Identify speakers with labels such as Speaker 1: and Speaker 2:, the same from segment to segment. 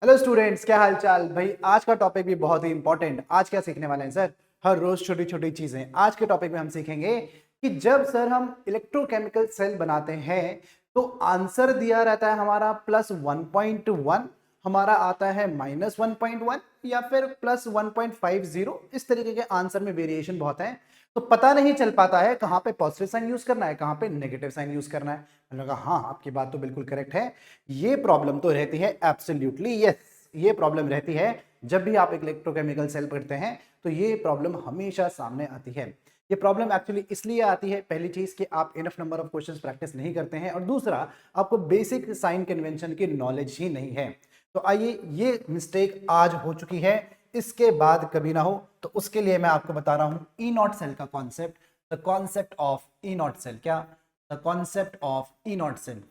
Speaker 1: Hello students, क्या हाल चाल भाई। आज का टॉपिक भी बहुत ही इंपॉर्टेंट। आज क्या सीखने वाले हैं सर? हर रोज छोटी छोटी चीजें। आज के टॉपिक में हम सीखेंगे कि जब सर हम इलेक्ट्रोकेमिकल सेल बनाते हैं तो आंसर दिया रहता है हमारा +1.1, हमारा आता है -1.1 या फिर +1.50। इस तरीके के आंसर में वेरिएशन बहुत है, तो पता नहीं चल पाता है कहाँ पे पॉजिटिव साइन यूज करना है, कहाँ पे नेगेटिव साइन यूज करना है। मैंने कहा हाँ, आपकी बात तो बिल्कुल करेक्ट है। ये प्रॉब्लम तो रहती है, एब्सोल्युटली यस, ये प्रॉब्लम रहती है। जब भी आप इलेक्ट्रोकेमिकल सेल पढ़ते हैं तो ये प्रॉब्लम हमेशा सामने आती है। ये प्रॉब्लम एक्चुअली इसलिए आती है, पहली चीज कि आप enough number of questions practice नहीं करते हैं, और दूसरा आपको बेसिक साइन कन्वेंशन की नॉलेज ही नहीं है। तो आइए, ये मिस्टेक आज हो चुकी है, इसके बाद कभी ना हो। तो उसके लिए मैं आपको बता रहा हूं ई नॉट सेल का concept, the concept of E naught cell. क्या? The concept of E naught cell,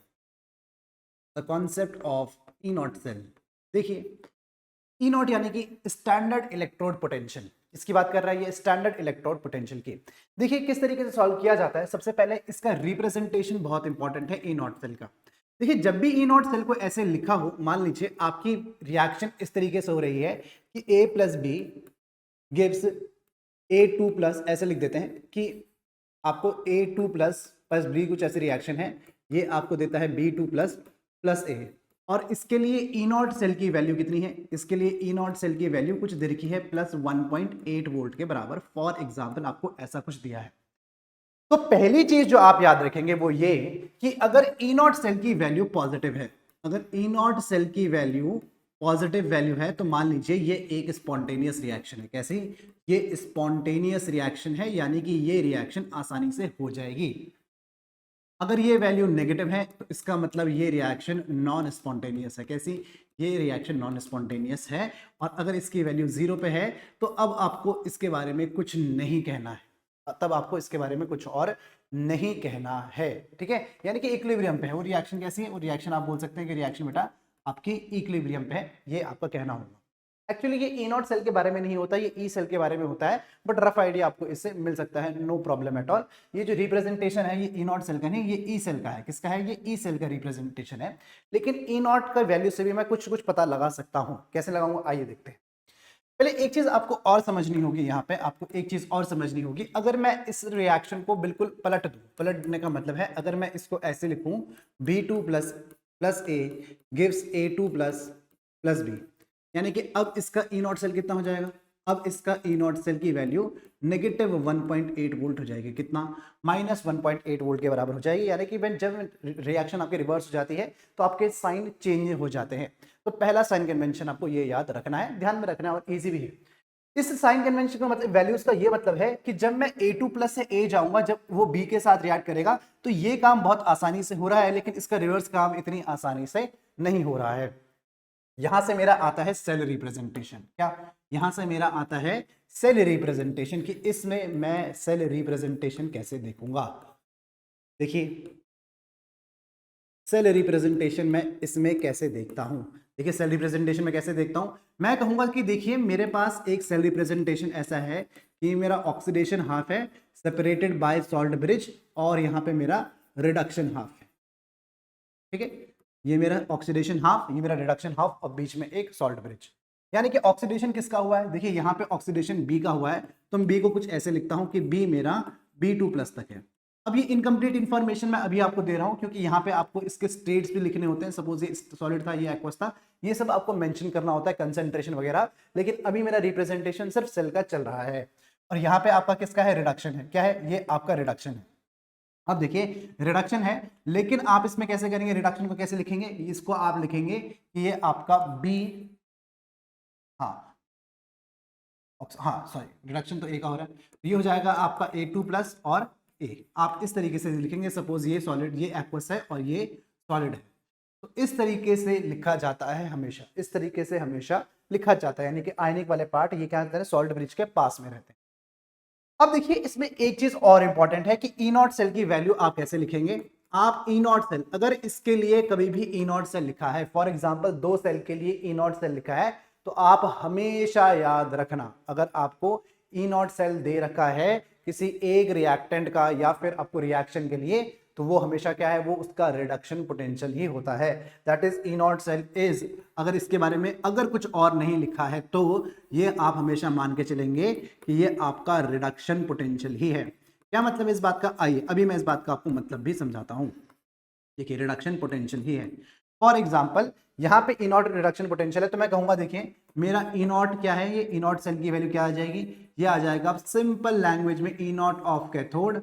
Speaker 1: the concept of E naught cell. देखिए, ई नॉट यानी कि स्टैंडर्ड इलेक्ट्रोड पोटेंशियल, इसकी बात कर रहा है ये, स्टैंडर्ड इलेक्ट्रोड पोटेंशियल की। देखिए किस तरीके से सॉल्व किया जाता है। सबसे पहले इसका रिप्रेजेंटेशन बहुत इंपॉर्टेंट है ई नॉट सेल का। देखिए, जब भी ई नॉट सेल को ऐसे लिखा हो, मान लीजिए आपकी रिएक्शन इस तरीके से हो रही है कि A plus B gives A2+, ऐसे लिख देते हैं कि आपको A2+ बी कुछ ऐसी रिएक्शन है, ये आपको देता है B2+ A। और इसके लिए ई नॉट सेल की वैल्यू कितनी है? इसके लिए ई नॉट सेल की वैल्यू कुछ दे रखी है +1.8 वोल्ट के बराबर। फॉर एग्जाम्पल आपको ऐसा कुछ दिया है। तो पहली चीज जो आप याद रखेंगे वो ये कि अगर ई नॉट सेल की वैल्यू पॉजिटिव है, अगर ई नॉट सेल की वैल्यू पॉजिटिव वैल्यू है, तो मान लीजिए ये एक स्पॉन्टेनियस रिएक्शन है। कैसी? ये स्पॉन्टेनियस रिएक्शन है, यानी कि ये रिएक्शन आसानी से हो जाएगी। अगर ये वैल्यू नेगेटिव है तो इसका मतलब ये रिएक्शन नॉन स्पॉन्टेनियस है। कैसी? ये रिएक्शन नॉन स्पॉन्टेनियस है। और अगर इसकी वैल्यू 0 पे है तो अब आपको इसके बारे में कुछ नहीं कहना है, तब आपको इसके बारे में कुछ और नहीं कहना है। ठीक है, यानी कि इक्विलिब्रियम पे है वो रिएक्शन। कैसी है वो रिएक्शन? आप बोल सकते हैं कि रिएक्शन बेटा आपकी इक्विलिब्रियम पे है, ये आपका कहना होगा। एक्चुअली ये ई नॉट सेल के बारे में नहीं होता, ये ई सेल के बारे में होता है, बट रफ आइडिया आपको इससे मिल सकता है, नो प्रॉब्लम एट ऑल। ये जो रिप्रेजेंटेशन है ये ई नॉट सेल का नहीं, ये ई सेल का है। किसका है? ये ई सेल का रिप्रेजेंटेशन है। लेकिन ई नॉट का वैल्यू से भी मैं कुछ कुछ पता लगा सकता हूं। कैसे लगाऊंगा आइए देखते हैं। पहले एक चीज आपको और समझनी होगी, यहाँ पे आपको एक चीज और समझनी होगी। अगर मैं इस रिएक्शन को बिल्कुल पलट दूं, पलटने का मतलब है अगर मैं इसको ऐसे लिखूं B2++ A gives A2++ B, यानी कि अब इसका ई नॉट सेल कितना हो जाएगा? अब इसका ई नॉट सेल की वैल्यू -1.8 वोल्ट हो जाएगी। कितना? -1.8 वोल्ट के बराबर हो जाएगी। यानी कि जब रिएक्शन आपके रिवर्स हो जाती है तो आपके साइन चेंज हो जाते हैं। तो पहला साइन कन्वेंशन आपको ये याद रखना है, ध्यान में रखना है, और इजी भी है। इस साइन कन्वेंशन का मतलब, वैल्यूज का ये मतलब है कि जब मैं A2+ से A जाऊंगा, जब वो B के साथ रिएक्ट करेगा तो ये काम बहुत आसानी से हो रहा है, लेकिन इसका रिवर्स काम इतनी आसानी से नहीं हो रहा है। यहां से मेरा आता है सेल रिप्रेजेंटेशन। क्या? यहां से मेरा आता है सेल रिप्रेजेंटेशन, कि इसमें मैं सेल रिप्रेजेंटेशन कैसे देखूंगा। देखिए, सेल रिप्रेजेंटेशन मैं इसमें कैसे देखता हूं। देखिए, सेल रिप्रेजेंटेशन में कैसे देखता हूं, मैं कहूंगा कि देखिए मेरे पास एक सेल रिप्रेजेंटेशन ऐसा है कि मेरा ऑक्सीडेशन हाफ है सेपरेटेड बाय सॉल्ट ब्रिज, और यहां पे मेरा रिडक्शन हाफ है। ठीक है, ये मेरा ऑक्सीडेशन हाफ, ये मेरा रिडक्शन हाफ, और बीच में एक सॉल्ट ब्रिज। यानी कि ऑक्सीडेशन किसका हुआ है? देखिए यहाँ पे ऑक्सीडेशन बी का हुआ है, तो मैं बी को कुछ ऐसे लिखता हूं कि बी मेरा B2+ तक है। अब ये इनकम्प्लीट इन्फॉर्मेशन मैं अभी आपको दे रहा हूं, क्योंकि यहाँ पे आपको इसके स्टेट्स भी लिखने होते हैं। सपोज ये सॉलिड था, ये एक्वस था, ये सब आपको मेंशन करना होता है, कंसेंट्रेशन वगैरह। लेकिन अभी मेरा रिप्रेजेंटेशन सिर्फ सेल का चल रहा है। और यहाँ पे आपका किसका है? रिडक्शन है। क्या है? ये आपका रिडक्शन है। अब देखिए, रिडक्शन है, लेकिन आप इसमें कैसे करेंगे? रिडक्शन को कैसे लिखेंगे? इसको आप लिखेंगे कि ये आपका बी, हाँ हाँ सॉरी, रिडक्शन तो ए का हो रहा है, तो ये हो जाएगा आपका A2+ और ए। आप इस तरीके से लिखेंगे। सपोज ये सॉलिड, ये एक्वस है और ये सॉलिड है, तो इस तरीके से लिखा जाता है हमेशा, इस तरीके से हमेशा लिखा जाता है। यानी कि आयनिक वाले पार्ट ये क्या करते हैं? सॉल्ट ब्रिज के पास में रहते हैं। अब देखिए, इसमें एक चीज और इंपॉर्टेंट है कि ई नॉट सेल की वैल्यू आप कैसे लिखेंगे। आप ई नॉट सेल, अगर इसके लिए कभी भी ई नॉट सेल लिखा है, फॉर एग्जांपल 2 सेल के लिए ई नॉट सेल लिखा है, तो आप हमेशा याद रखना, अगर आपको ई नॉट सेल दे रखा है किसी एक रिएक्टेंट का या फिर आपको रिएक्शन के लिए, तो वो हमेशा क्या है, वो उसका रिडक्शन पोटेंशियल ही होता है। That is E naught cell is, अगर इसके बारे में अगर कुछ और नहीं लिखा है तो ये आप हमेशा मान के चलेंगे कि ये आपका रिडक्शन पोटेंशियल ही है। क्या मतलब इस बात का, आइए अभी मैं इस बात का आपको मतलब भी समझाता हूं। देखिए रिडक्शन पोटेंशियल ही है। फॉर एग्जाम्पल यहाँ पे ई नॉट रिडक्शन पोटेंशियल है, तो मैं कहूंगा देखिए मेरा ई नॉट क्या है, ये ई नॉट सेल की वैल्यू क्या आ जाएगी, ये आ जाएगा सिंपल लैंग्वेज में E naught of cathode,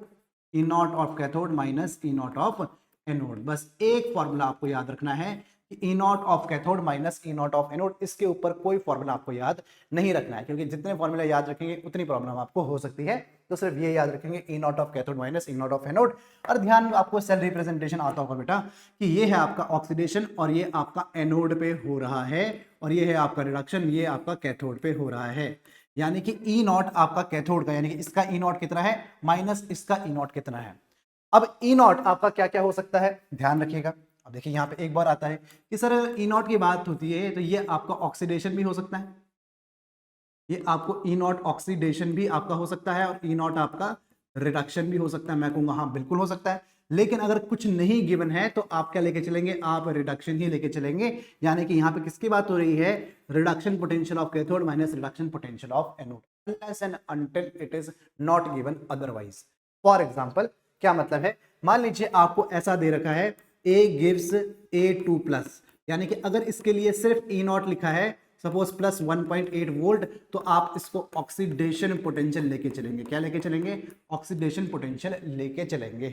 Speaker 1: E naught of cathode minus E naught of anode. बस एक फॉर्मूला आपको याद रखना है कि E naught of cathode minus E naught of anode, इसके ऊपर कोई फॉर्मूला आपको याद नहीं रखना है, क्योंकि जितने फॉर्मूला याद रखेंगे उतनी प्रॉब्लम आपको हो सकती है। तो सिर्फ ये याद रखेंगे E naught of cathode minus E naught of anode. और ध्यान आपको सेल रिप्रेजेंटेशन आता होगा बेटा कि ये है आपका ऑक्सीडेशन और ये आपका एनोड पे हो रहा है, और ये है आपका रिडक्शन, ये आपका कैथोड पे हो रहा है। यानी कि ई नॉट आपका कैथोड का, यानी कि इसका ई नॉट कितना है माइनस इसका ई नॉट कितना है। अब ई नॉट आपका क्या क्या हो सकता है, ध्यान रखिएगा। अब देखिए यहाँ पे एक बार आता है कि सर ई नॉट की बात होती है तो ये आपका ऑक्सीडेशन भी हो सकता है, ये आपको ई नॉट ऑक्सीडेशन भी आपका हो सकता है, और ई नॉट आपका रिडक्शन भी हो सकता है। मैं कहूंगा हाँ बिल्कुल हो सकता है, लेकिन अगर कुछ नहीं गिवन है तो आप क्या लेके चलेंगे, आप रिडक्शन ही लेके चलेंगे। यानी कि यहाँ पे किसकी बात हो रही है, reduction potential of cathode minus reduction potential of anode, unless and until it is not given otherwise। For example क्या मतलब है, मान लीजिए आपको ऐसा दे रखा है A gives A2 प्लस, यानी कि अगर इसके लिए सिर्फ E नॉट लिखा है सपोज प्लस 1.8 वोल्ट, तो आप इसको ऑक्सीडेशन पोटेंशियल लेके चलेंगे। क्या लेके चलेंगे, ऑक्सीडेशन पोटेंशियल लेके चलेंगे।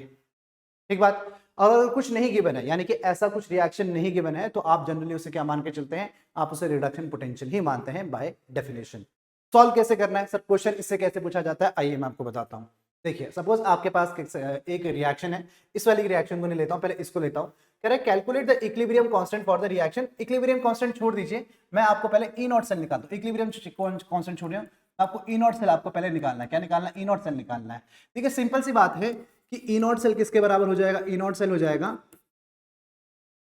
Speaker 1: ठीक बात। अगर कुछ नहीं गिवन है, यानी कि ऐसा कुछ रिएक्शन नहीं गिवन है, तो आप जनरली उसे क्या मान के चलते हैं, आप उसे रिडक्शन पोटेंशियल ही मानते हैं बाय डेफिनेशन। सॉल्व कैसे करना है सर, क्वेश्चन इससे कैसे पूछा जाता है, आइए मैं आपको बताता हूं। देखिए सपोज आपके पास एक रिएक्शन है, इस वाली रिएक्शन को नहीं लेता हूं, पहले इसको लेता हूं। कह रहा है calculate the equilibrium constant for the reaction. Equilibrium constant छोड़ दीजिए, मैं आपको पहले ई नॉट सेल निकाल दूं। इक्विलिब्रियम कांस्टेंट छोड़िए, आपको ई नॉट सेल आपको पहले निकालना है। क्या निकालना है, ई नॉट सेल निकालना है। ठीक है, सिंपल सी बात है कि ई नॉट सेल किसके बराबर हो जाएगा, ई नॉट सेल हो जाएगा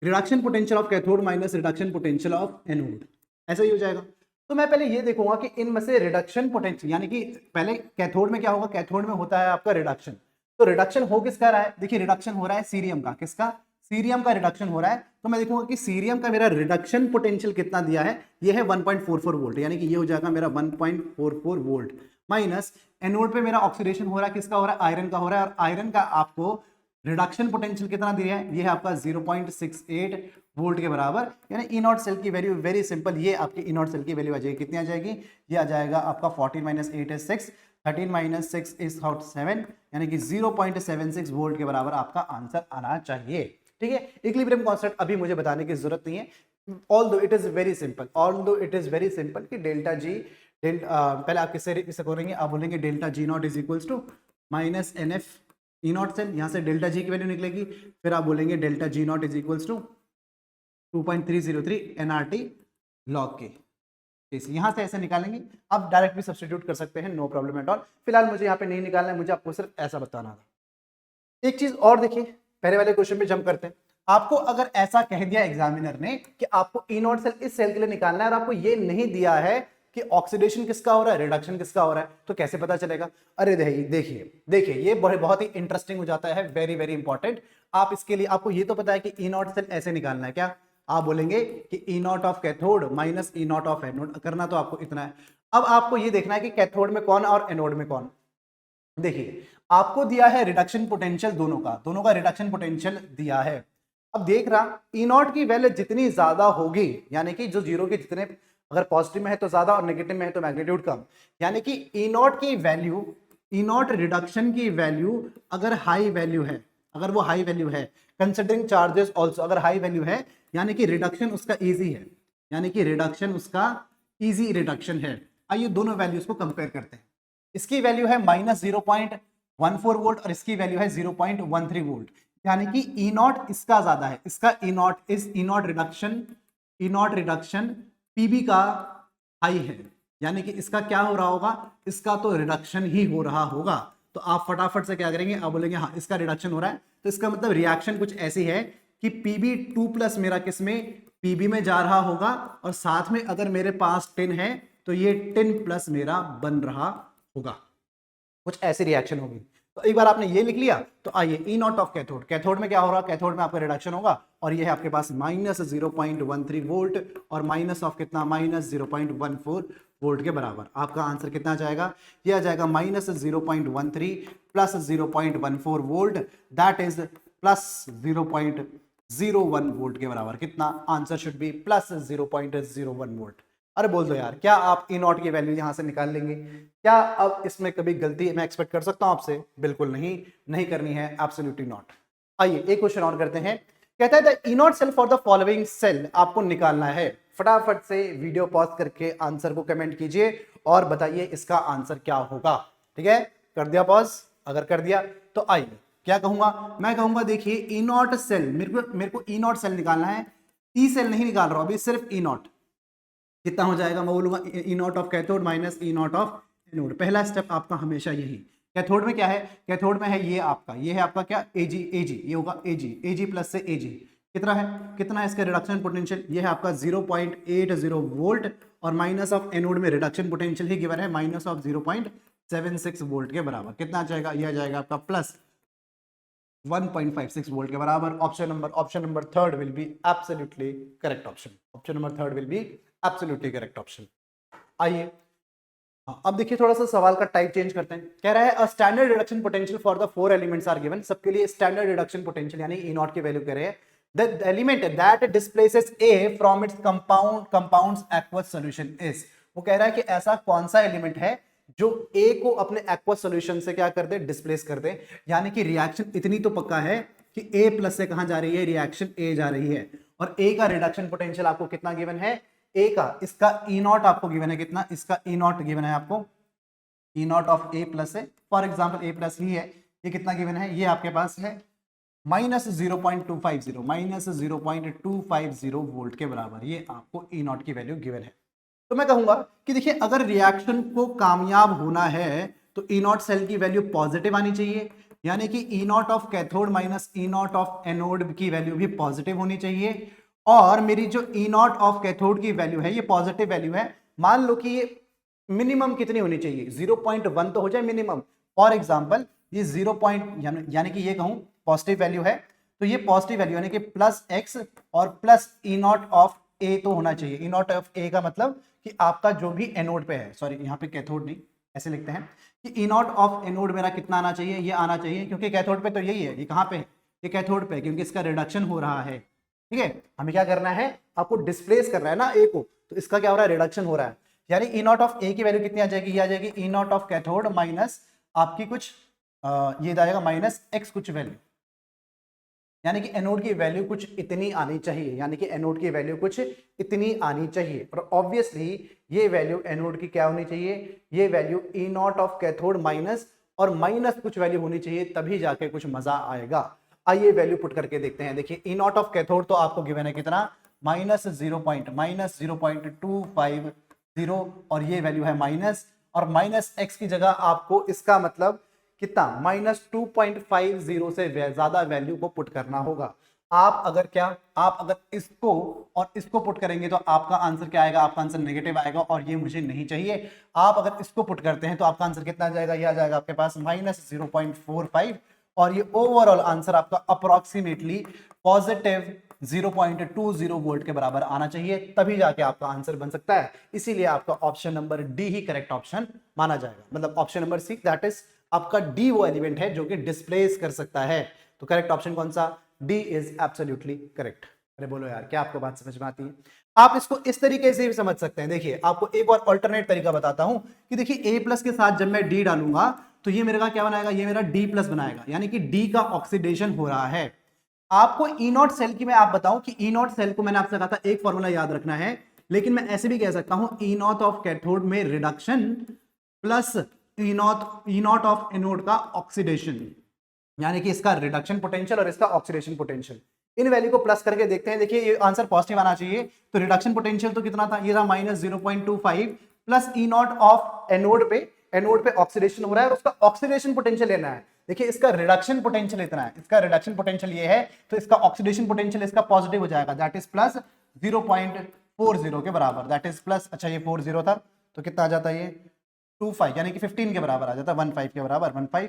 Speaker 1: reduction potential of cathode minus reduction potential of anode, ऐसा ही हो जाएगा। तो मैं पहले ये देखूंगा कि इनमें से रिडक्शन पोटेंशियल, यानी कि पहले कैथोड में क्या होगा, कैथोड में होता है आपका रिडक्शन। तो रिडक्शन हो किसका रहा है, देखिए रिडक्शन हो रहा है सीरियम का, किसका, सीरियम का रिडक्शन हो रहा है। तो मैं देखूंगा कि सीरियम का मेरा रिडक्शन पोटेंशियल कितना दिया है, ये है 1.44 वोल्ट, यानी कि ये हो जाएगा मेरा 1.44 वोल्ट माइनस एनोड पे मेरा ऑक्सीडेशन हो रहा है, किसका हो रहा है, आयरन का हो रहा है, और आयरन का आपको रिडक्शन पोटेंशियल कितना दिया है, ये है आपका 0.68 वोल्ट के बराबर। यानी ई नॉट सेल की वैल्यू वेरी सिंपल, ये आपकी ई नॉट सेल की वैल्यू आ जाएगी, कितनी आ जाएगी, ये आ जाएगा आपका 14 - 8 is 6, 13 - 6 is 7, यानी कि 0.76 वोल्ट के बराबर आपका आंसर आना चाहिए। ठीक है, इक्विलिब्रियम कांस्टेंट अभी मुझे बताने की जरूरत नहीं है, although it is very simple, although it is very simple कि डेल्टा जी पहले आप किससे करेंगे, आप बोलेंगे delta G naught is equals to minus N F E naught cell, यहाँ से डेल्टा जी की वैल्यू निकलेगी, फिर आप बोलेंगे delta G naught is equals to 2.303 NRT log K. यहाँ से ऐसे निकालेंगे, आप डायरेक्ट भी सब्स्टिट्यूट कर सकते हैं, नो प्रॉब्लम एट ऑल। फिलहाल मुझे यहाँ पे नहीं निकालना है, मुझे आपको सिर्फ ऐसा बताना था। एक चीज और देखिए, पहले वाले क्वेश्चन में जंप करते हैं। आपको अगर ऐसा कह दिया एग्जामिनर ने कि आपको ई नॉट सेल इस सेल के लिए निकालना है, और आपको ये नहीं दिया है कि ऑक्सीडेशन किसका हो रहा है, रिडक्शन किसका हो रहा है, तो कैसे पता चलेगा। अरे देखिए देखिए ये बहुत ही इंटरेस्टिंग हो जाता है, वेरी वेरी इंपॉर्टेंट। आप इसके लिए आपको ये तो पता है कि ई नॉट सेल ऐसे निकालना है, क्या आप बोलेंगे कि E naught of cathode minus E naught of anode, करना तो आपको इतना है। अब आपको ये देखना है कि कैथोड में कौन और एनोड में कौन। देखिए आपको दिया है रिडक्शन पोटेंशियल, दोनों का रिडक्शन पोटेंशियल दिया है। अब देख रहा ई नॉट की वैल्यू जितनी ज्यादा होगी, यानी कि जो जीरो के जितने, अगर पॉजिटिव में है तो ज्यादा और नेगेटिव में है तो मैग्नीट्यूड कम, यानी कि ई नॉट की वैल्यू, ई नॉट रिडक्शन की वैल्यू अगर हाई वैल्यू है, अगर वो हाई वैल्यू है कंसिडरिंग चार्जेस ऑल्सो, अगर हाई वैल्यू है यानी कि रिडक्शन उसका इजी है, यानी कि रिडक्शन उसका इजी रिडक्शन है। आइए दोनों वैल्यूज को कंपेयर करते हैं। इसकी वैल्यू है -0.14 वोल्ट और इसकी वैल्यू है 0.13 वोल्ट, यानी कि ई नॉट इसका ज्यादा है, इसका ई नॉट रिडक्शन पीबी का हाई है, यानी कि इसका क्या हो रहा होगा, इसका तो रिडक्शन ही हो रहा होगा। तो आप फटाफट से क्या करेंगे, आप बोलेंगे हाँ इसका रिडक्शन हो रहा है, तो इसका मतलब रिएक्शन कुछ ऐसी है कि Pb2+ मेरा किस में, Pb में जा रहा होगा, और साथ में अगर मेरे पास 10 है तो ये 10+ मेरा बन रहा होगा, कुछ ऐसी रिएक्शन होगी। तो एक बार आपने ये लिख लिया तो आइए ई नॉट ऑफ कैथोड, कैथोड में क्या हो रहा है, कैथोड में आपका रिडक्शन होगा और ये है आपके पास -0.13 वोल्ट और माइनस ऑफ कितना -0.14 वोल्ट के बराबर। आपका आंसर कितना जाएगा, ये आ जाएगा -0.13 plus 0.14 volt, that is plus 0.01 volt के बराबर। कितना, answer should be plus 0.01 volt. अरे बोल दो यार, क्या आप ई नॉट की वैल्यू यहां से निकाल लेंगे? क्या अब इसमें कभी गलती मैं एक्सपेक्ट कर सकता हूं आपसे? बिल्कुल नहीं, नहीं करनी है, एब्सोल्युटली नॉट। आइए एक क्वेश्चन और करते हैं। कहता है the E naught cell for the following cell आपको निकालना है। फटाफट से वीडियो पॉज करके आंसर को कमेंट कीजिए और बताइए इसका आंसर क्या होगा। ठीक है, कर दिया पॉज? अगर कर दिया तो आइए क्या कहूंगा, मैं कहूंगा देखिए ई नॉट सेल, मेरे को ई नॉट सेल निकालना है, ई सेल नहीं निकाल रहा हूं अभी, सिर्फ ई नॉट। कितना हो जाएगा, मैं बोलूंगा E naught of cathode minus E naught of anode. पहला स्टेप आपका हमेशा यही। कैथोड में क्या है, कैथोड में है ये आपका, ये है आपका क्या, एजी, एजी ये होगा एजी, एजी प्लस से एजी कितना है, कितना है इसका रिडक्शन पोटेंशियल, ये है आपका 0.80 वोल्ट और माइनस ऑफ एनोड में रिडक्शन पोटेंशियल ही गिवन है माइनस ऑफ 0.76 वोल्ट के बराबर। कितना आ जाएगा, यह आ जाएगा आपका प्लस 1.56 वोल्ट के बराबर। Option number third will be absolutely correct option. Option number third will be absolutely correct option. आइए अब देखिए थोड़ा सा सवाल का टाइप चेंज करते हैं। कह रहा है a standard reduction potential for the 4 elements are given. सबके लिए स्टैंडर्ड रिडक्शन पोटेंशियल यानी ई नॉट की वैल्यू कह रहे हैं। The element that displaces A from its compounds aqueous solution is. वो कह रहा है कि ऐसा कौन सा एलिमेंट है जो ए को अपने एक्वस सॉल्यूशन से क्या कर दे, डिस्प्लेस कर दे। यानी कि रिएक्शन इतनी तो पक्का है कि ए प्लस से कहां जा रही है, रिएक्शन ए जा रही है और ए का रिडक्शन पोटेंशियल आपको कितना गिवन है, ए का, इसका ई नॉट आपको गिवन है कितना, इसका ई नॉट गिवन है आपको, ई नॉट ऑफ ए प्लस है, फॉर एग्जांपल ए प्लस ही है, ये कितना गिवन है, ये आपके पास है -0.250 वोल्ट के बराबर। ये आपको ई नॉट की वैल्यू गिवन है। तो मैं कहूंगा कि देखिए अगर रिएक्शन को कामयाब होना है तो ई नॉट सेल की वैल्यू पॉजिटिव आनी चाहिए, यानी कि E naught of cathode minus E naught of anode की वैल्यू भी पॉजिटिव होनी चाहिए। और मेरी जो ई नॉट ऑफ कैथोड की वैल्यू है ये पॉजिटिव वैल्यू है। मान लो कि ये मिनिमम कितनी होनी चाहिए, 0.1 तो हो जाए मिनिमम। फॉर एग्जांपल ये 0 यानी कि ये कहूं पॉजिटिव वैल्यू है तो ये पॉजिटिव वैल्यू यानी कि प्लस एक्स और प्लस ई नॉट ऑफ ए तो होना चाहिए। ई नॉट ऑफ ए का मतलब कि आपका जो भी एनोड पे है, सॉरी यहाँ पे कैथोड नहीं, ऐसे लिखते हैं कि ई नॉट ऑफ एनोड मेरा कितना आना चाहिए, ये आना चाहिए, क्योंकि कैथोड पे तो यही है, ये कहाँ पे है, ये कैथोड पे, क्योंकि इसका रिडक्शन हो रहा है। ठीक है, हमें क्या करना है, आपको डिस्प्लेस करना है ना ए को, तो इसका क्या हो रहा है, रिडक्शन हो रहा है। यानी ई नॉट ऑफ ए की वैल्यू कितनी आ जाएगी, ये आ जाएगी ई नॉट ऑफ कैथोड माइनस आपकी कुछ ये जाएगा माइनस एक्स कुछ वैल्यू, यानी कि एनोड की वैल्यू कुछ इतनी आनी चाहिए, यानी कि एनोड की वैल्यू कुछ इतनी आनी चाहिए। और ऑब्वियसली ये वैल्यू एनोड की क्या होनी चाहिए, ये value E naught of cathode minus और माइनस कुछ वैल्यू होनी चाहिए, तभी जाके कुछ मजा आएगा। आइए वैल्यू पुट करके देखते हैं। देखिए ई नॉट ऑफ कैथोड तो आपको गिवन है कितना, -0.250 और ये वैल्यू है माइनस, और माइनस एक्स की जगह आपको इसका मतलब कितना, -2.50 से ज्यादा वैल्यू को पुट करना होगा। आप अगर इसको और इसको पुट करेंगे तो आपका आंसर क्या आएगा, आपका आंसर नेगेटिव आएगा और ये मुझे नहीं चाहिए। आप अगर इसको पुट करते हैं तो आपका आंसर कितना आ जाएगा, ये आ जाएगा आपके पास -0.45 और ये ओवरऑल आंसर आपका अप्रोक्सीमेटली पॉजिटिव 0.20 वोल्ट के बराबर आना चाहिए, तभी जाके आपका आंसर बन सकता है। इसीलिए आपका ऑप्शन नंबर डी ही करेक्ट ऑप्शन माना जाएगा, मतलब option number C, that is आपका डी वो एलिमेंट है जो कि डिस्प्लेस कर सकता है। तो करेक्ट ऑप्शन कौन सा, डी इज एब्सोल्युटली करेक्ट। अरे बोलो यार, क्या आपको बात समझ में आती है? आप इसको इस तरीके से भी समझ सकते हैं। देखिए आपको एक और अल्टरनेट तरीका बताता हूं कि देखिए ए प्लस के साथ जब मैं डी डालूंगा तो ये मेरे का क्या बनाएगा, ये मेरा डी प्लस बनाएगा, यानी कि डी का ऑक्सीडेशन हो रहा है। आपको ई नॉट सेल की मैं आप बताऊं कि ई नॉट सेल को मैंने आपसे कहा था एक फॉर्मूला याद रखना है, लेकिन मैं ऐसे भी कह सकता हूं ई नॉट ऑफ कैथोड में reduction plus E naught of anode का ऑक्सीडेशन, यानी कि इसका रिडक्शन पोटेंशियल और इसका ऑक्सीडेशन पोटेंशियल, इन वैल्यू को प्लस करके देखते हैं। देखिए ये आंसर पॉजिटिव आना चाहिए, तो रिडक्शन पोटेंशियल तो कितना था, ये था -0.25 plus E naught of anode पे ऑक्सीडेशन हो रहा है और उसका ऑक्सीडेशन पोटेंशियल लेना है। देखिए इसका रिडक्शन पोटेंशियल इतना है, इसका रिडक्शन पोटेंशियल ये है, तो इसका ऑक्सीडेशन पोटेंशियल इसका पॉजिटिव हो जाएगा, दैट इज प्लस 0.40 के बराबर, दैट इज प्लस, अच्छा ये 40 था तो कितना आ जाता है, ये 25 यानी कि 15 के बराबर आ जाता है, 15 के बराबर 15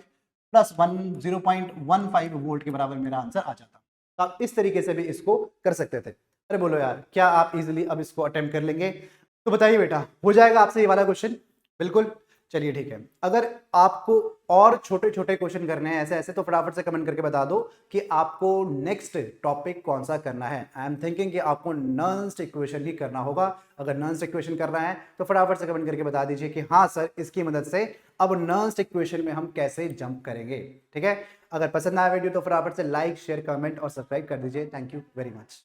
Speaker 1: प्लस 0.15 वोल्ट के बराबर मेरा आंसर आ जाता। तो आप इस तरीके से भी इसको कर सकते थे। अरे बोलो यार, क्या आप इजीली अब इसको अटेम्प्ट कर लेंगे? तो बताइए बेटा, हो जाएगा आपसे ये वाला क्वेश्चन? बिल्कुल। चलिए ठीक है, अगर आपको और छोटे छोटे क्वेश्चन करने हैं ऐसे ऐसे, तो फटाफट से कमेंट करके बता दो कि आपको नेक्स्ट टॉपिक कौन सा करना है। आई एम थिंकिंग कि आपको नॉन्स्ट इक्वेशन ही करना होगा। अगर नॉन्स्ट इक्वेशन करना है तो फटाफट से कमेंट करके बता दीजिए कि हाँ सर, इसकी मदद से अब नॉन्स्ट इक्वेशन में हम कैसे जंप करेंगे। ठीक है, अगर पसंद आया वीडियो तो फटाफट से लाइक शेयर कमेंट और सब्सक्राइब कर दीजिए। Thank you very much.